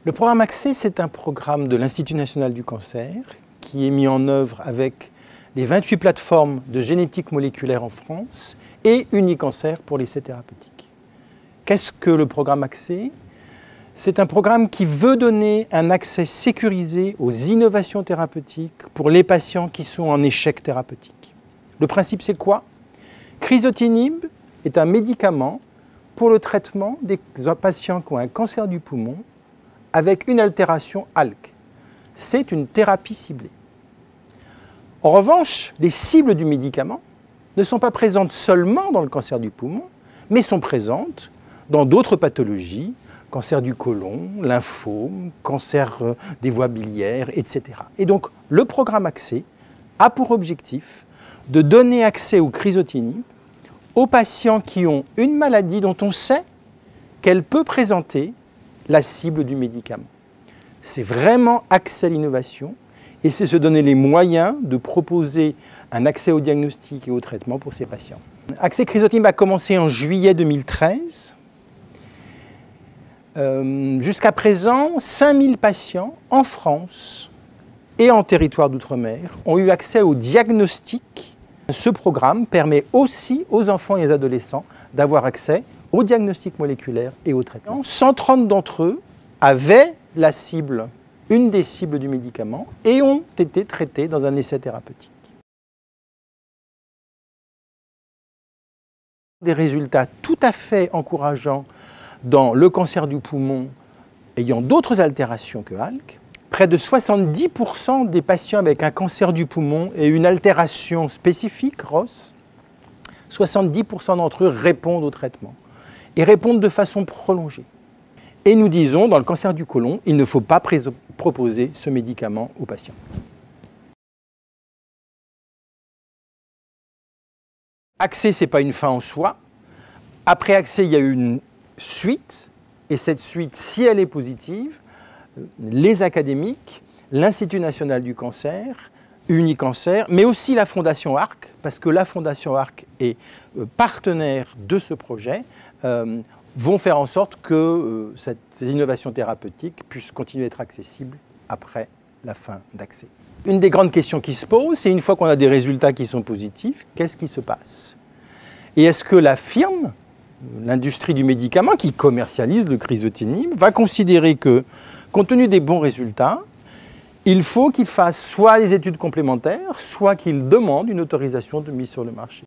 Le programme Accès, c'est un programme de l'Institut national du cancer qui est mis en œuvre avec les 28 plateformes de génétique moléculaire en France et Unicancer pour l'essai thérapeutique. Qu'est-ce que le programme Accès? C'est un programme qui veut donner un accès sécurisé aux innovations thérapeutiques pour les patients qui sont en échec thérapeutique. Le principe, c'est quoi? Crizotinib est un médicament pour le traitement des patients qui ont un cancer du poumon avec une altération ALK. C'est une thérapie ciblée. En revanche, les cibles du médicament ne sont pas présentes seulement dans le cancer du poumon, mais sont présentes dans d'autres pathologies, cancer du côlon, lymphome, cancer des voies biliaires, etc. Et donc, le programme Accès a pour objectif de donner accès au crizotinib aux patients qui ont une maladie dont on sait qu'elle peut présenter la cible du médicament. C'est vraiment accès à l'innovation et c'est se donner les moyens de proposer un accès au diagnostic et au traitement pour ces patients. Accès crizotinib a commencé en juillet 2013. Jusqu'à présent, 5000 patients en France et en territoire d'outre-mer ont eu accès au diagnostic. Ce programme permet aussi aux enfants et aux adolescents d'avoir accès au diagnostic moléculaire et au traitement. 130 d'entre eux avaient la cible, une des cibles du médicament et ont été traités dans un essai thérapeutique. Des résultats tout à fait encourageants dans le cancer du poumon ayant d'autres altérations que ALK. Près de 70% des patients avec un cancer du poumon et une altération spécifique, ROS, 70% d'entre eux répondent au traitement et répondent de façon prolongée. Et nous disons, dans le cancer du côlon, il ne faut pas proposer ce médicament aux patients. Accès, ce n'est pas une fin en soi. Après Accès, il y a une suite, et cette suite, si elle est positive, les académiques, l'Institut national du cancer, Unicancer, mais aussi la Fondation ARC, parce que la Fondation ARC est partenaire de ce projet, vont faire en sorte que ces innovations thérapeutiques puissent continuer à être accessibles après la fin d'Accès. Une des grandes questions qui se pose, c'est une fois qu'on a des résultats qui sont positifs, qu'est-ce qui se passe? Et est-ce que la firme, l'industrie du médicament qui commercialise le crizotinib, va considérer que, compte tenu des bons résultats, il faut qu'il fasse soit des études complémentaires, soit qu'il demande une autorisation de mise sur le marché.